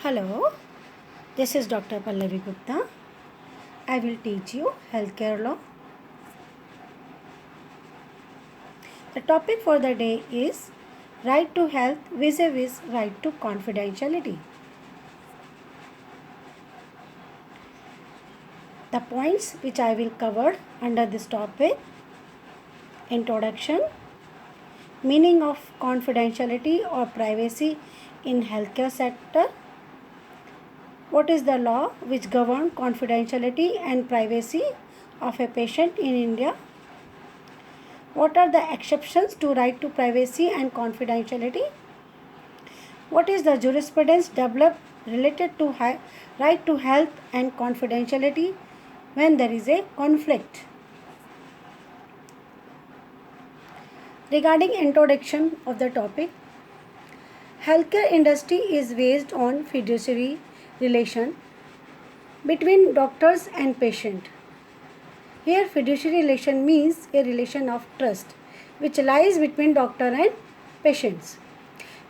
Hello, this is Dr. Pallavi Gupta. I will teach you healthcare law. The topic for the day is right to health vis-a-vis right to confidentiality. The points which I will cover under this topic: introduction, meaning of confidentiality or privacy in healthcare sector, what is the law which governs confidentiality and privacy of a patient in India, what are the exceptions to right to privacy and confidentiality, what is the jurisprudence developed related to right to health and confidentiality when there is a conflict. Regarding introduction of the topic, healthcare industry is based on fiduciary relation between doctors and patient. Here fiduciary relation means a relation of trust which lies between doctor and patients.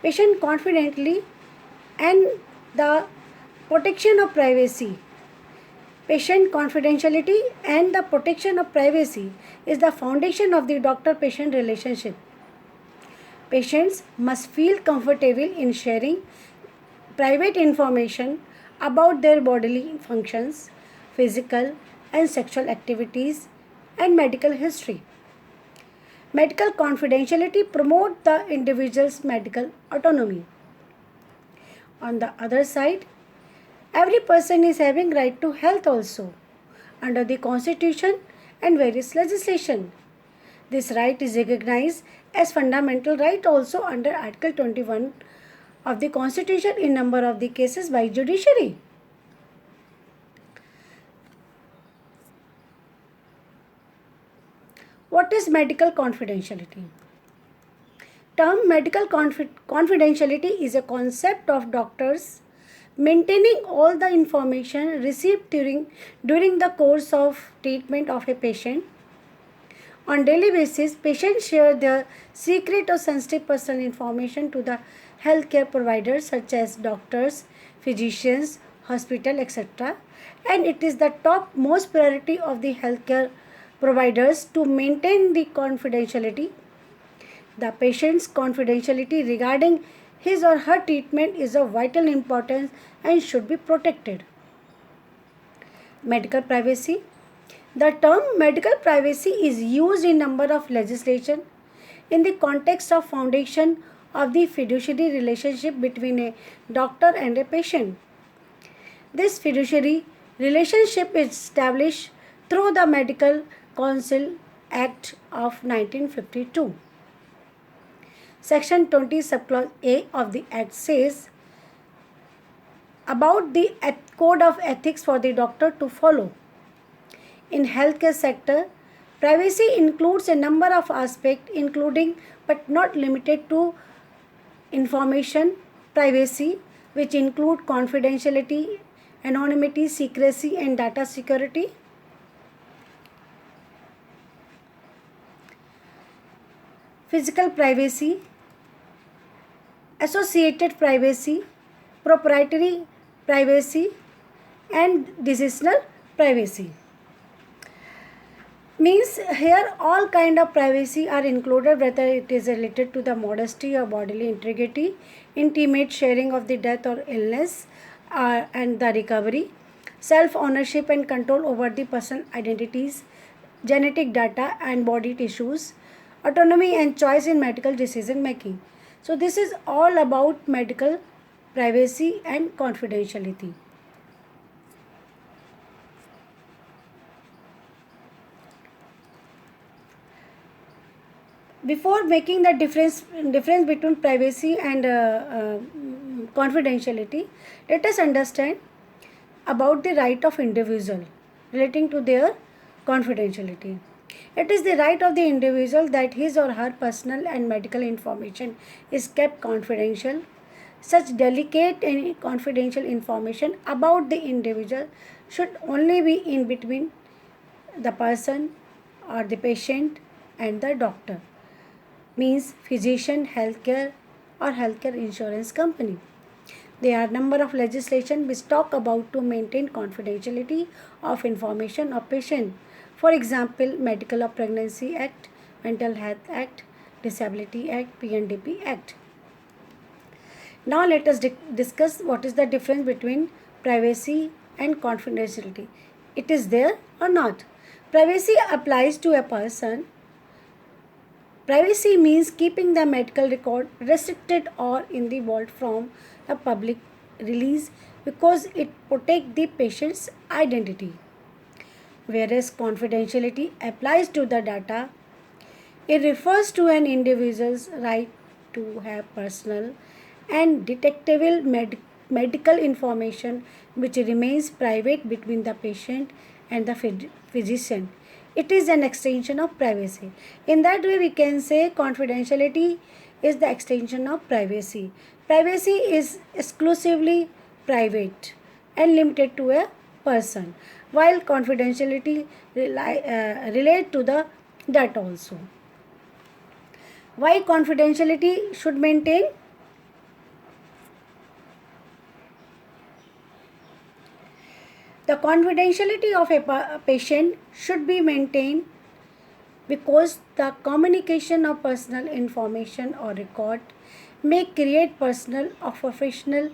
Patient confidently and the protection of privacy. Patient confidentiality and the protection of privacy is the foundation of the doctor-patient relationship. Patients must feel comfortable in sharing private information about their bodily functions, physical and sexual activities, and medical history. Medical confidentiality promotes the individual's medical autonomy. On the other side, every person is having right to health also under the constitution and various legislation. This right is recognized as fundamental right also under Article 21 of the constitution in number of the cases by judiciary. What is medical confidentiality? Term medical confidentiality is a concept of doctors maintaining all the information received during the course of treatment of a patient. On daily basis, patients share their secret or sensitive personal information to the healthcare providers such as doctors, physicians, hospital, etc. And it is the top most priority of the healthcare providers to maintain the confidentiality. The patient's confidentiality regarding his or her treatment is of vital importance and should be protected. Medical privacy. The term medical privacy is used in number of legislation in the context of foundation of the fiduciary relationship between a doctor and a patient. This fiduciary relationship is established through the Medical Council Act of 1952. Section 20 subclause A of the Act says about the code of ethics for the doctor to follow. In healthcare sector, privacy includes a number of aspects including but not limited to information privacy, which include confidentiality, anonymity, secrecy and data security. Physical privacy, associated privacy, proprietary privacy and decisional privacy. Means here all kind of privacy are included, whether it is related to the modesty or bodily integrity, intimate sharing of the death or illness and the recovery, self-ownership and control over the personal identities, genetic data and body tissues, autonomy and choice in medical decision making. So this is all about medical privacy and confidentiality. Before making the difference between privacy and confidentiality, let us understand about the right of individual relating to their confidentiality. It is the right of the individual that his or her personal and medical information is kept confidential. Such delicate and confidential information about the individual should only be in between the person or the patient and the doctor, means physician, healthcare or healthcare insurance company. There are number of legislation which talk about to maintain confidentiality of information of patient. For example, Medical of Pregnancy Act, Mental Health Act, Disability Act, PNDP Act. Now let us discuss what is the difference between privacy and confidentiality. It is there or not? Privacy applies to a person. Privacy means keeping the medical record restricted or in the vault from the public release because it protects the patient's identity. Whereas confidentiality applies to the data, it refers to an individual's right to have personal and detectable medical information which remains private between the patient and the physician. It is an extension of privacy. In that way, we can say confidentiality is the extension of privacy. Privacy is exclusively private and limited to a person, while confidentiality relate to the that also. Why confidentiality should maintain? The confidentiality of a patient should be maintained because the communication of personal information or record may create personal or professional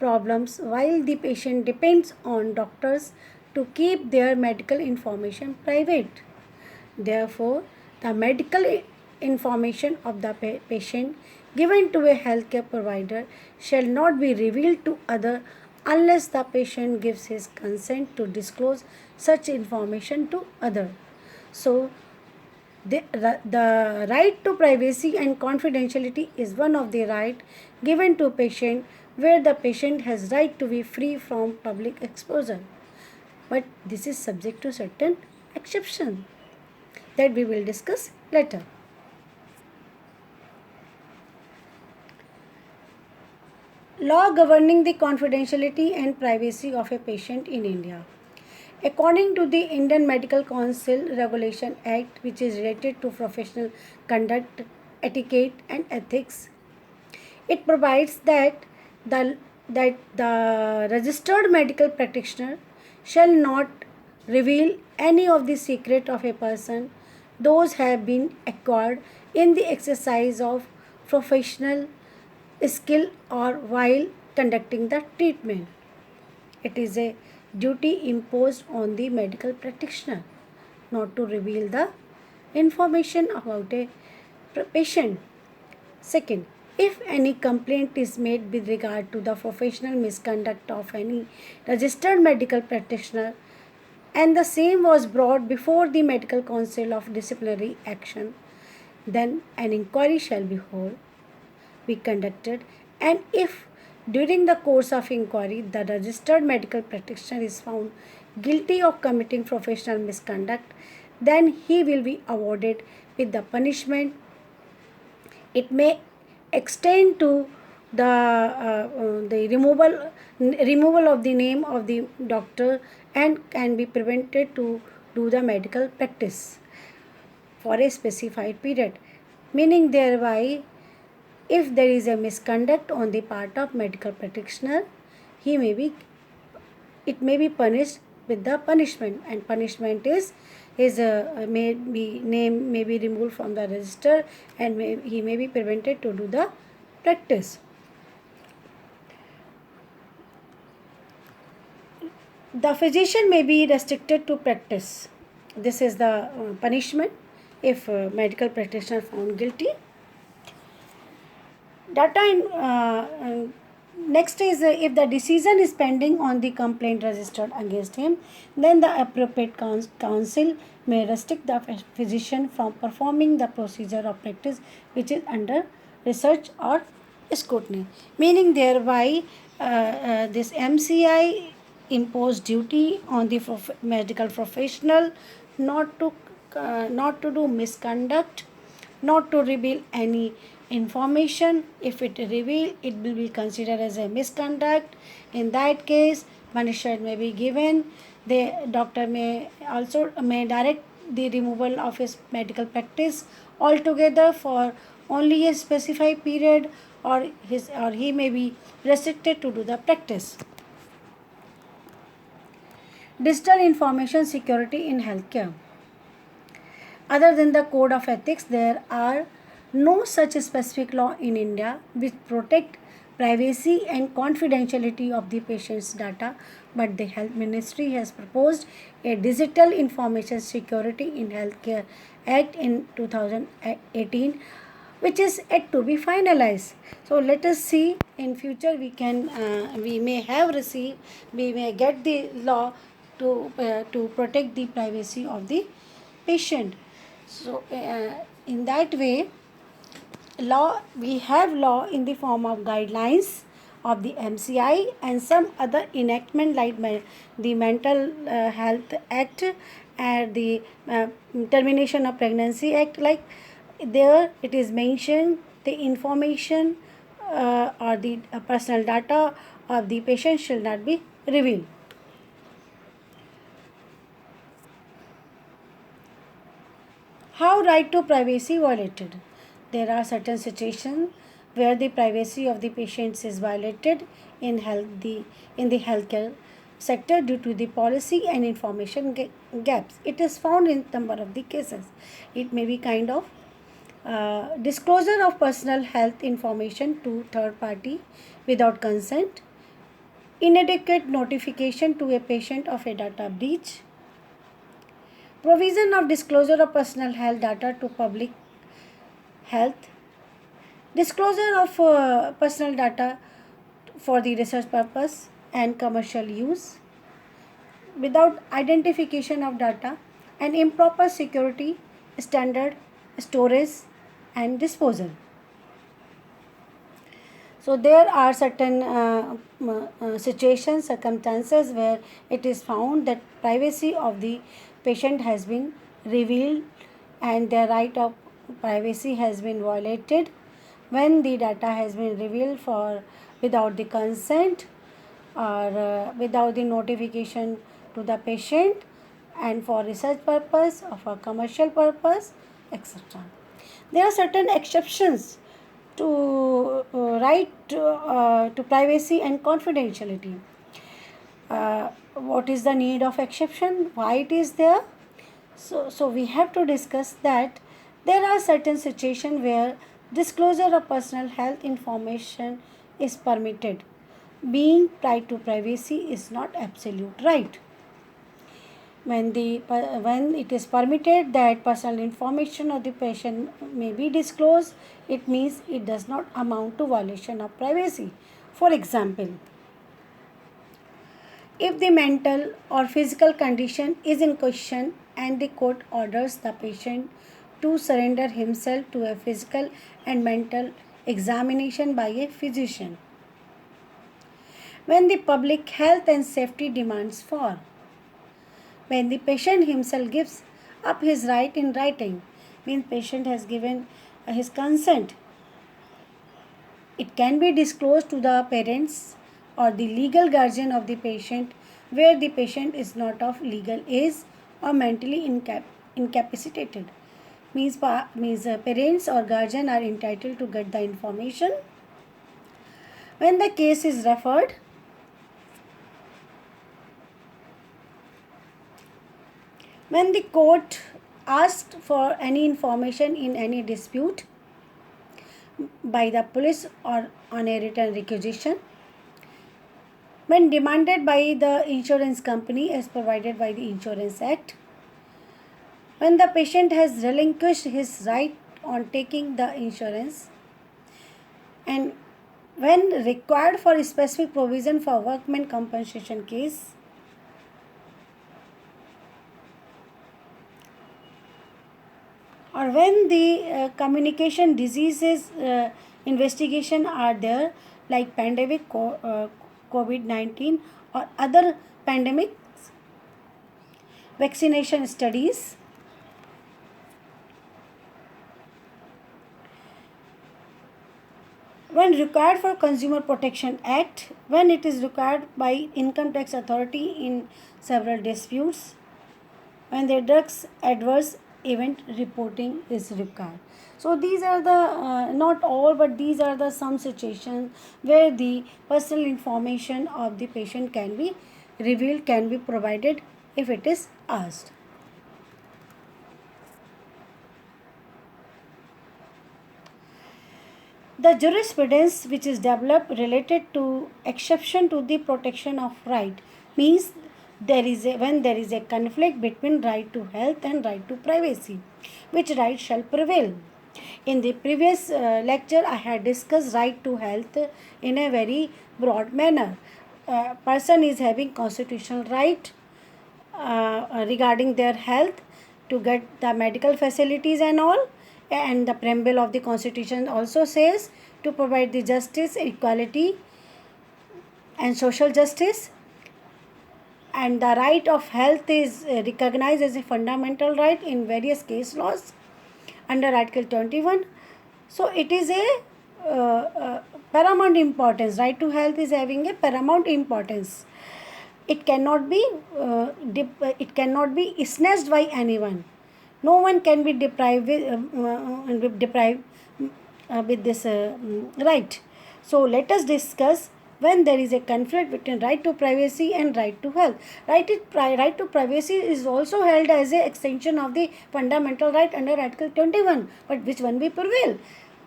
problems while the patient depends on doctors to keep their medical information private. Therefore, the medical information of the patient given to a healthcare provider shall not be revealed to other unless the patient gives his consent to disclose such information to other. So, the right to privacy and confidentiality is one of the right given to patient where the patient has right to be free from public exposure. But this is subject to certain exception that we will discuss later. Law governing the confidentiality and privacy of a patient in India. According to the Indian Medical Council Regulation Act, which is related to professional conduct, etiquette, and ethics, it provides that the registered medical practitioner shall not reveal any of the secret of a person. Those have been acquired in the exercise of professional skill or while conducting the treatment. It is a duty imposed on the medical practitioner not to reveal the information about a patient. Second, if any complaint is made with regard to the professional misconduct of any registered medical practitioner and the same was brought before the Medical Council of Disciplinary Action, then an inquiry shall be conducted, and if during the course of inquiry the registered medical practitioner is found guilty of committing professional misconduct, then he will be awarded with the punishment. It may extend to the removal of the name of the doctor and can be prevented to do the medical practice for a specified period, meaning thereby if there is a misconduct on the part of medical practitioner, he may be it may be punished with the punishment, and punishment is may be name may be removed from the register and he may be prevented to do the practice. The physician may be restricted to practice. This is the punishment if medical practitioner found guilty. Data in next is if the decision is pending on the complaint registered against him, then the appropriate council may restrict the physician from performing the procedure of practice which is under research or scrutiny, meaning thereby this MCI imposed duty on the medical professional not to do misconduct, not to reveal any information. If it reveal, it will be considered as a misconduct. In that case, punishment may be given. The doctor may direct the removal of his medical practice altogether for only a specified period, or he may be restricted to do the practice. Digital information security in healthcare. Other than the code of ethics, there are no such specific law in India which protect privacy and confidentiality of the patient's data, but the health ministry has proposed a digital information security in healthcare act in 2018, which is yet to be finalized. So let us see in future we may have received, we may get the law to protect the privacy of the patient. So in that way, law we have law in the form of guidelines of the MCI and some other enactment like the Mental Health Act and the Termination of Pregnancy Act. Like there, it is mentioned the information or the personal data of the patient shall not be revealed. How right to privacy violated? There are certain situations where the privacy of the patients is violated in in the healthcare sector due to the policy and information gaps. It is found in number of the cases. It may be kind of disclosure of personal health information to third party without consent, inadequate notification to a patient of a data breach, provision of disclosure of personal health data to public health, disclosure of personal data for the research purpose and commercial use without identification of data, and improper security standard storage and disposal. So there are certain situations, circumstances where it is found that privacy of the patient has been revealed and their right of privacy has been violated when the data has been revealed for without the consent or without the notification to the patient and for research purpose or for commercial purpose, etc. There are certain exceptions to right to privacy and confidentiality. What is the need of exception? Why it is there? So we have to discuss that there are certain situations where disclosure of personal health information is permitted. Being right to privacy is not absolute right. When it is permitted that personal information of the patient may be disclosed, it means it does not amount to violation of privacy. For example, if the mental or physical condition is in question and the court orders the patient to surrender himself to a physical and mental examination by a physician, when the public health and safety demands for, when the patient himself gives up his right in writing, means patient has given his consent, it can be disclosed to the parents or the legal guardian of the patient where the patient is not of legal age or mentally incapacitated. Means parents or guardian are entitled to get the information. When the case is referred, when the court asked for any information in any dispute by the police or on a written requisition, when demanded by the insurance company as provided by the Insurance Act, when the patient has relinquished his right on taking the insurance, and when required for a specific provision for workmen compensation case, or when the communication diseases investigation are there like pandemic COVID-19 or other pandemics, vaccination studies, when required for Consumer Protection Act, when it is required by Income Tax Authority in several disputes, when the drugs adverse event reporting is required. So these are the not all, but these are the some situations where the personal information of the patient can be revealed, can be provided if it is asked. The jurisprudence which is developed related to exception to the protection of right means when there is a conflict between right to health and right to privacy, which right shall prevail. In the previous lecture, I had discussed right to health in a very broad manner. A person is having constitutional right regarding their health to get the medical facilities and all, and the preamble of the constitution also says to provide the justice, equality and social justice, and the right of health is recognized as a fundamental right in various case laws under article 21. So it is a paramount importance. Right to health is having a paramount importance. It cannot be it cannot be snatched by anyone. No one can be deprived with this right. So let us discuss when there is a conflict between right to privacy and right to health. Right to privacy is also held as an extension of the fundamental right under Article 21. But which one will prevail?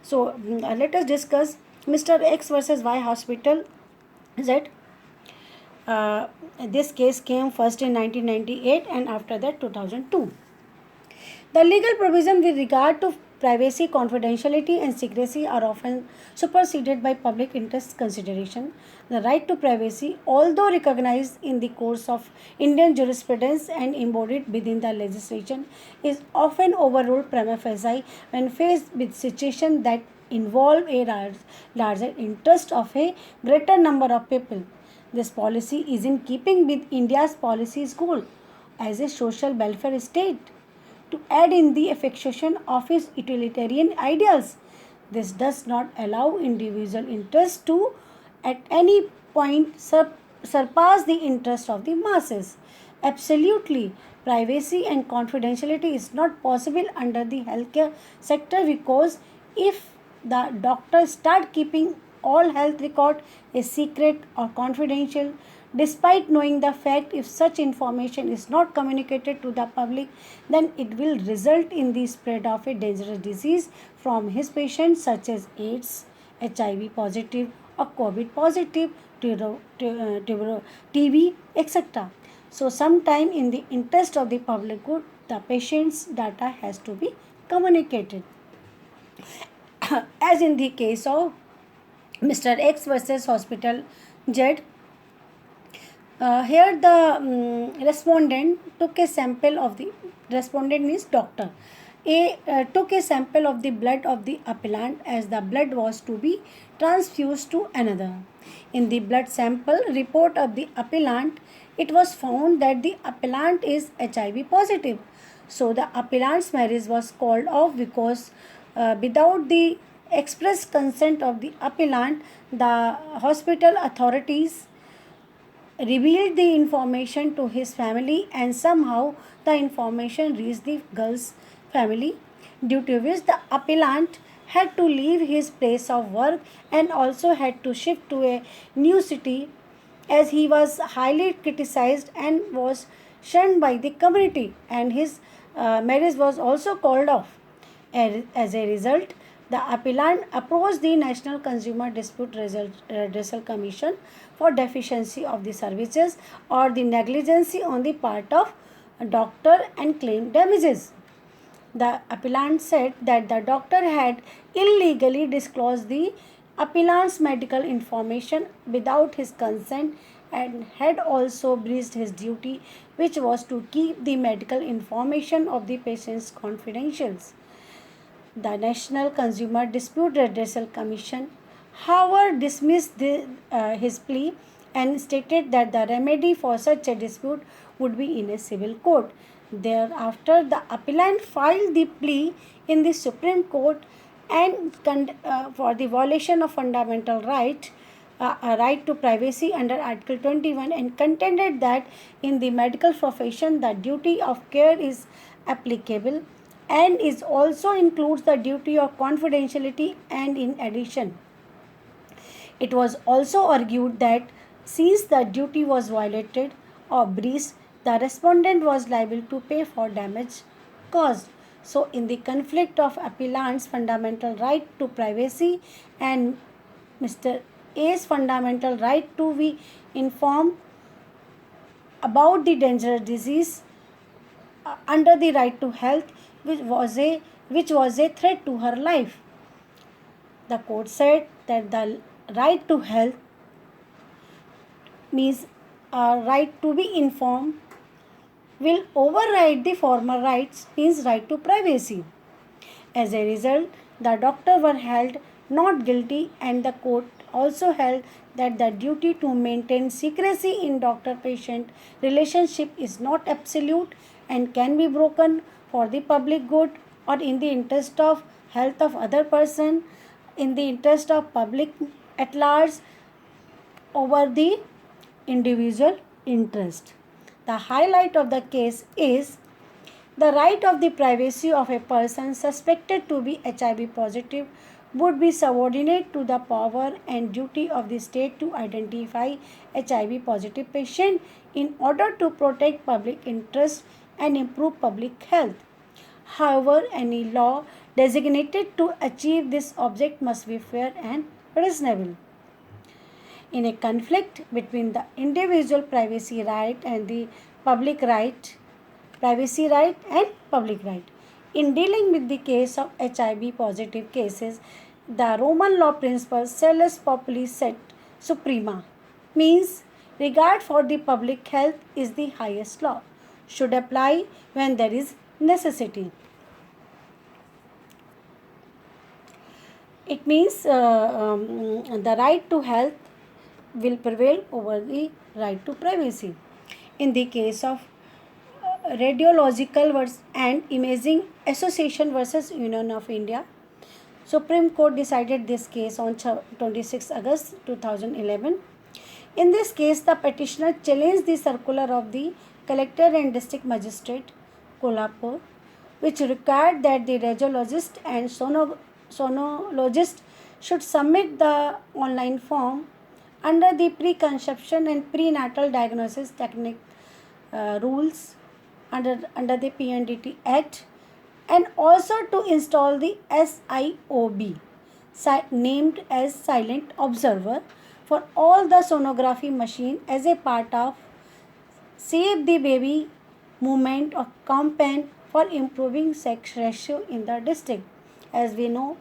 So let us discuss Mr. X versus Y Hospital Z. This case came first in 1998 and after that 2002. The legal provisions with regard to privacy, confidentiality, and secrecy are often superseded by public interest consideration. The right to privacy, although recognized in the course of Indian jurisprudence and embodied within the legislation, is often overruled prima facie when faced with situations that involve a larger interest of a greater number of people. This policy is in keeping with India's policy's goal as a social welfare state to aid in the effectuation of its utilitarian ideals. This does not allow individual interest to at any point surpass the interest of the masses. Absolutely, privacy and confidentiality is not possible under the healthcare sector because if the doctor start keeping all health record is secret or confidential, despite knowing the fact if such information is not communicated to the public, then it will result in the spread of a dangerous disease from his patients such as AIDS, HIV positive or COVID positive, TB, etc. So sometime in the interest of the public good, the patient's data has to be communicated. As in the case of Mr. X versus Hospital Z, here the respondent took a sample of the respondent means doctor. Took a sample of the blood of the appellant as the blood was to be transfused to another. In the blood sample report of the appellant, it was found that the appellant is HIV positive. So the appellant's marriage was called off because without the express consent of the appellant, the hospital authorities revealed the information to his family and somehow the information reached the girl's family, due to which the appellant had to leave his place of work and also had to shift to a new city as he was highly criticized and was shunned by the community, and his marriage was also called off. As a result, the appellant approached the National Consumer Dispute Redressal Commission for deficiency of the services or the negligence on the part of a doctor and claimed damages. The appellant said that the doctor had illegally disclosed the appellant's medical information without his consent and had also breached his duty, which was to keep the medical information of the patients confidential. The National Consumer Dispute Redressal Commission, however, dismissed his plea and stated that the remedy for such a dispute would be in a civil court. Thereafter, the appellant filed the plea in the Supreme Court and for the violation of fundamental right, a right to privacy under Article 21, and contended that in the medical profession the duty of care is applicable and is also includes the duty of confidentiality. And in addition, it was also argued that since the duty was violated or breached, the respondent was liable to pay for damage caused. So, in the conflict of appellant's fundamental right to privacy and Mr. A's fundamental right to be informed about the dangerous disease under the right to health, which was a threat to her life. The court said that the right to health means a right to be informed will override the former rights means right to privacy. As a result, the doctors were held not guilty, and the court also held that the duty to maintain secrecy in doctor-patient relationship is not absolute and can be broken for the public good or in the interest of health of other person, in the interest of public at large over the individual interest. The highlight of the case is the right of the privacy of a person suspected to be HIV positive would be subordinate to the power and duty of the state to identify HIV positive patient in order to protect public interest and improve public health. However, any law designated to achieve this object must be fair and reasonable. In a conflict between the individual privacy right and the public right, privacy right and public right. In dealing with the case of HIV positive cases, the Roman law principle salus populi set suprema means regard for the public health is the highest law, should apply when there is necessity. It means the right to health will prevail over the right to privacy. In the case of Radiological and Imaging Association versus Union of India, Supreme Court decided this case on 26 August 2011. In this case, the petitioner challenged the circular of the Collector and District Magistrate, Kolhapur, which required that the radiologist and sonologist should submit the online form under the preconception and prenatal diagnosis technique rules under the PNDT Act, and also to install the SIOB, named as Silent Observer, for all the sonography machine as a part of Save the Baby movement or campaign for improving sex ratio in the district. As we know,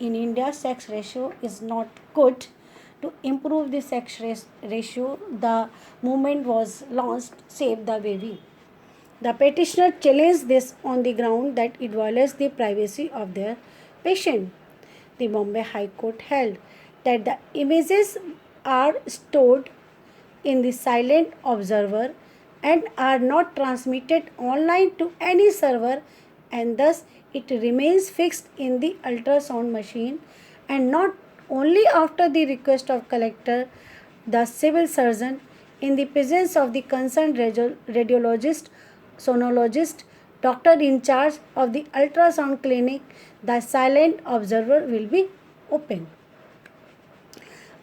in India, sex ratio is not good. To improve the sex ratio, the movement was launched, Save the Baby. The petitioner challenged this on the ground that it violates the privacy of their patient. The Bombay High Court held that the images are stored in the silent observer and are not transmitted online to any server, and thus it remains fixed in the ultrasound machine, and not only after the request of collector, the civil surgeon, in the presence of the concerned radiologist, sonologist, doctor in charge of the ultrasound clinic, the silent observer will be open.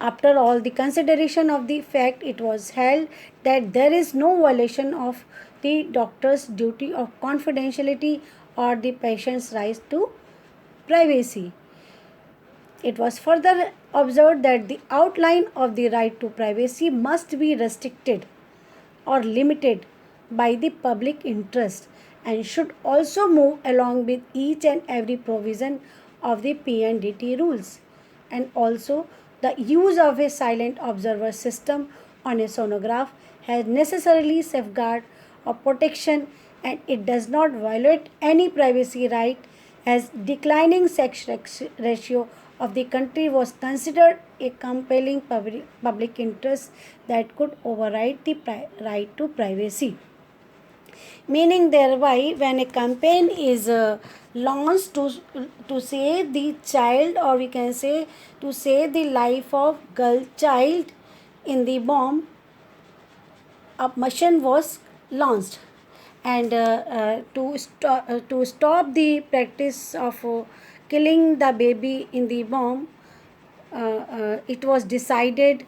After all the consideration of the fact, it was held that there is no violation of the doctor's duty of confidentiality or the patient's right to privacy. It was further observed that the outline of the right to privacy must be restricted or limited by the public interest and should also move along with each and every provision of the PNDT rules. And also, the use of a silent observer system on a sonograph has necessarily safeguard of protection, and it does not violate any privacy right, as declining sex ratio of the country was considered a compelling public interest that could override the right to privacy. Meaning thereby, when a campaign is launched to save the child, or we can say to save the life of girl child in the bomb, a mission was launched, and to stop the practice of killing the baby in the womb, it was decided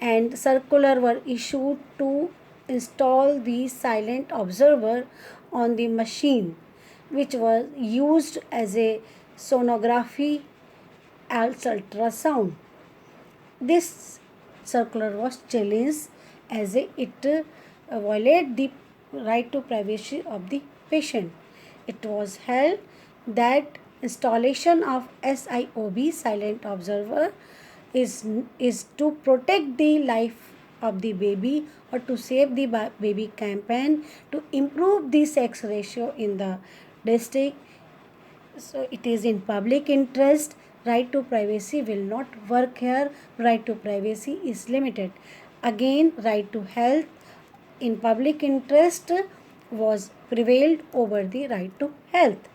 and circular were issued to install the silent observer on the machine, which was used as a sonography as ultrasound. This circular was challenged as it violated the right to privacy of the patient. It was held that installation of SIOB silent observer is to protect the life of the baby or to save the baby campaign to improve the sex ratio in the district. So it is in public interest. Right to privacy will not work here. Right to privacy is limited. Again, right to health in public interest was prevailed over the right to health.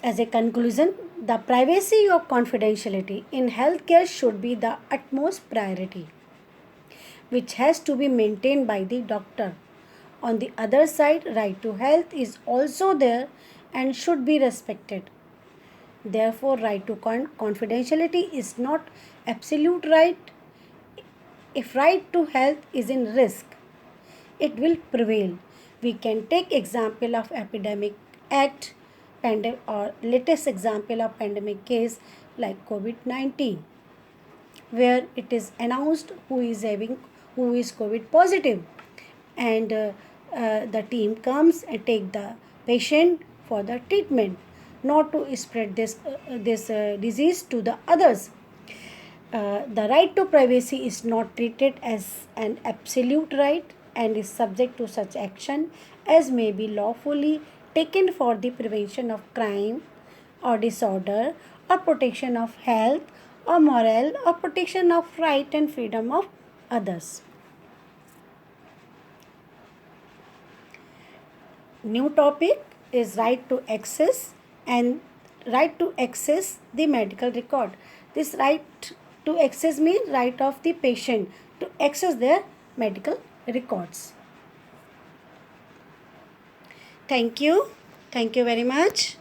As a conclusion, the privacy of confidentiality in healthcare should be the utmost priority, which has to be maintained by the doctor. On the other side, right to health is also there and should be respected. Therefore, right to confidentiality is not absolute right. If right to health is in risk, it will prevail. We can take example of epidemic act or latest example of pandemic case like COVID-19, where it is announced who is COVID positive, and the team comes and take the patient for the treatment, not to spread this disease to the others. The right to privacy is not treated as an absolute right and is subject to such action as may be lawfully taken for the prevention of crime or disorder or protection of health or moral or protection of right and freedom of others. New topic is right to access and right to access the medical record. This right to access means right of the patient to access their medical records. Thank you. Thank you very much.